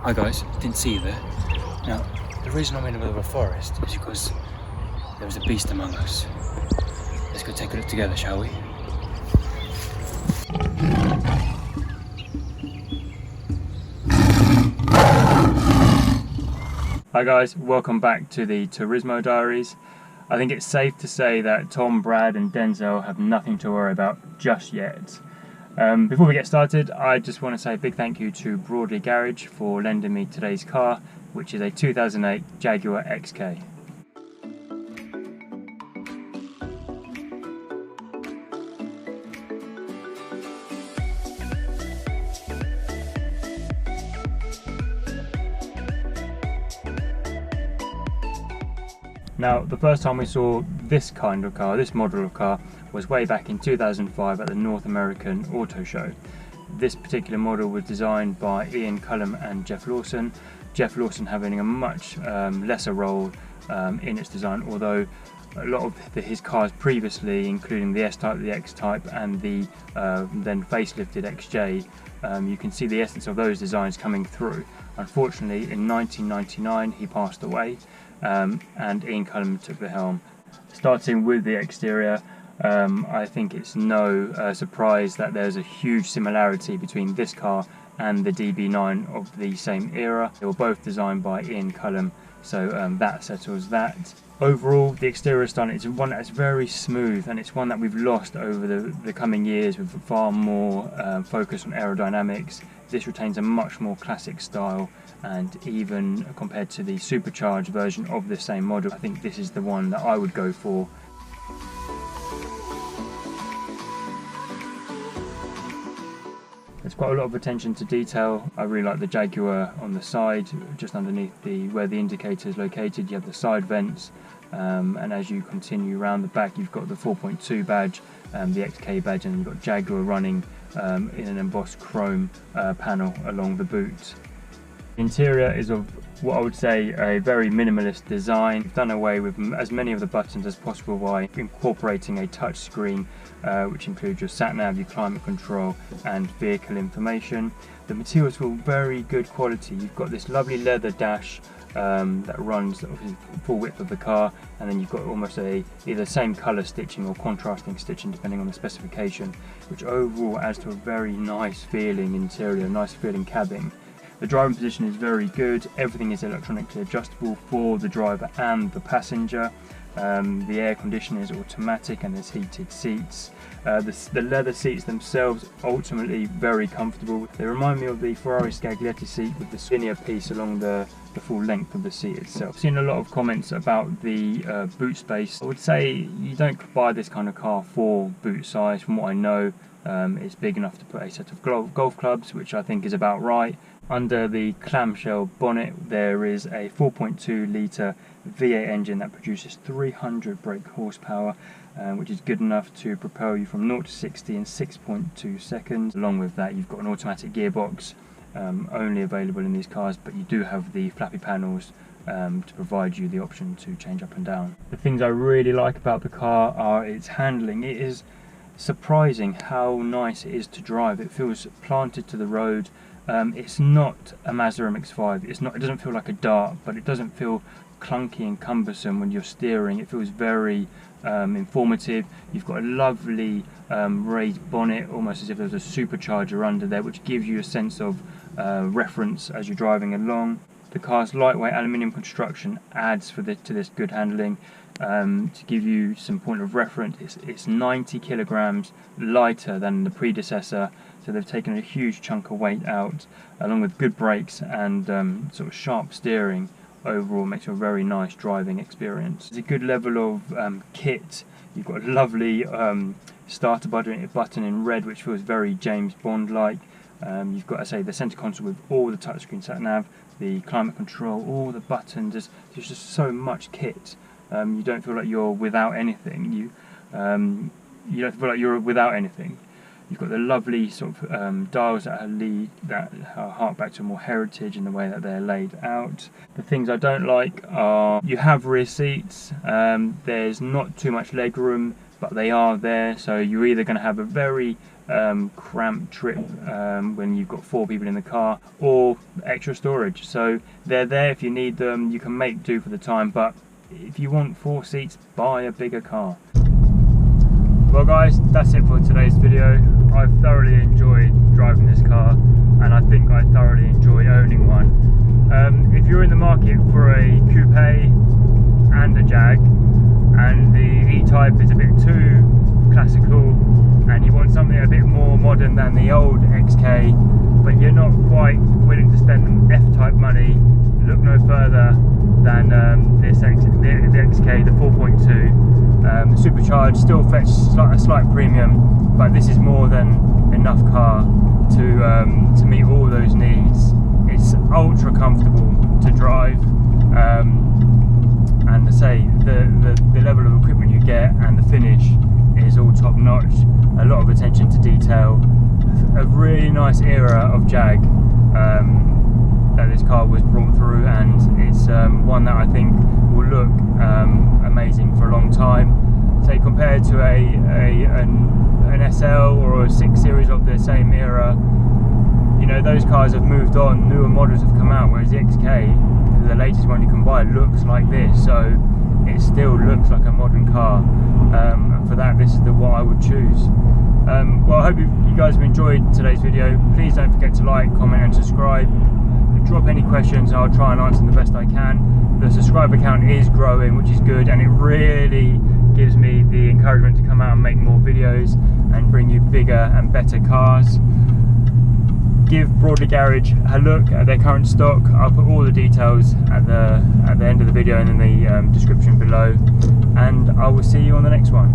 Hi guys, didn't see you there. Now, the reason I'm in the middle of a forest is because there was a beast among us. Let's go take a look together, shall we? Hi guys, welcome back to the Turismo Diaries. I think it's safe to say that Tom, Brad and Denzel have nothing to worry about just yet. Before we get started, I just want to say a big thank you to Broadley Garage for lending me today's car, which is a 2008 Jaguar XK. Now, the first time we saw this kind of car, this model of car, was way back in 2005 at the North American Auto Show. This particular model was designed by Ian Cullum and Jeff Lawson. Jeff Lawson having a much lesser role in its design, although a lot of his cars previously, including the S-Type, the X-Type and the then facelifted XJ, you can see the essence of those designs coming through. Unfortunately, in 1999 he passed away, and Ian Cullum took the helm. Starting with the exterior, I think it's no surprise that there's a huge similarity between this car and the DB9 of the same era. They were both designed by Ian Cullum, so that settles that. Overall, the exterior style is one that's very smooth, and it's one that we've lost over the coming years with far more focus on aerodynamics. This retains a much more classic style, and even compared to the supercharged version of the same model, I think this is the one that I would go for. There's quite a lot of attention to detail. I really like the Jaguar on the side, just underneath where the indicator is located. You have the side vents, and as you continue around the back, you've got the 4.2 badge, the XK badge, and you've got Jaguar running in an embossed chrome panel along the boot. The interior is of what I would say a very minimalist design. We've done away with as many of the buttons as possible by incorporating a touch screen, which includes your sat-nav, your climate control and vehicle information. The materials feel very good quality. You've got this lovely leather dash that runs the full width of the car, and then you've got almost either same colour stitching or contrasting stitching depending on the specification, which overall adds to a very nice feeling interior, nice feeling cabin. The driving position is very good. Everything is electronically adjustable for the driver and the passenger. The air conditioning is automatic and there's heated seats. The leather seats themselves ultimately very comfortable. They remind me of the Ferrari Scaglietti seat with the linear piece along the full length of the seat itself. I've seen a lot of comments about the boot space. I would say you don't buy this kind of car for boot size. From what I know, it's big enough to put a set of golf clubs, which I think is about right. Under the clamshell bonnet there is a 4.2 litre V8 engine that produces 300 brake horsepower, which is good enough to propel you from 0 to 60 in 6.2 seconds. Along with that, you've got an automatic gearbox, only available in these cars, but you do have the flappy panels to provide you the option to change up and down. The things I really like about the car are its handling. It is surprising how nice it is to drive. It feels planted to the road. It's not a Mazda MX-5. It doesn't feel like a Dart, but it doesn't feel clunky and cumbersome when you're steering. It feels very informative. You've got a lovely raised bonnet, almost as if there's a supercharger under there, which gives you a sense of reference as you're driving along. The car's lightweight aluminium construction adds to this good handling. To give you some point of reference, it's 90 kilograms lighter than the predecessor, so they've taken a huge chunk of weight out, along with good brakes and sort of sharp steering. Overall makes it a very nice driving experience. There's a good level of kit. You've got a lovely starter button in red, which feels very James Bond like. You've got, the centre console with all the touchscreen sat-nav, the climate control, all the buttons. There's just so much kit. You don't feel like you're without anything. You don't feel like you're without anything. You've got the lovely sort of dials that hark back to more heritage in the way that they're laid out. The things I don't like are you have rear seats. There's not too much leg room, but but they are there. So you're either going to have a very cramped trip when you've got 4 people in the car, or extra storage. So they're there if you need them. You can make do for the time, but if you want 4 seats, buy a bigger car. Well guys, that's it for today's video. I've thoroughly enjoyed driving this car, and I think I thoroughly enjoy owning one. If you're in the market for a coupe and a Jag, and the E-Type is a bit too classical, and you want something a bit more modern than the old XK, but you're not quite willing to spend the F-Type money, look no further than the XK, the 4.2. The supercharged still fetch a slight premium, but this is more than enough car to meet all those needs. It's ultra comfortable to drive, and to say the level of equipment you get and the finish is all top notch. A lot of attention to detail, a really nice era of Jag that this car was brought through, and it's one that I think will look amazing for a long time. Say compared to an SL or a 6 Series of the same era, you know, those cars have moved on, newer models have come out, whereas the XK, the latest one you can buy, looks like this, so it still looks like a modern car. And for that, this is the what I would choose. Well, I hope you guys have enjoyed today's video. Please don't forget to like, comment and subscribe. Drop any questions and I'll try and answer them the best I can. The subscriber count is growing, which is good, and it really gives me the encouragement to come out and make more videos and bring you bigger and better cars. Give Broadley Garage a look at their current stock. I'll put all the details at the end of the video and in the description below, and I will see you on the next one.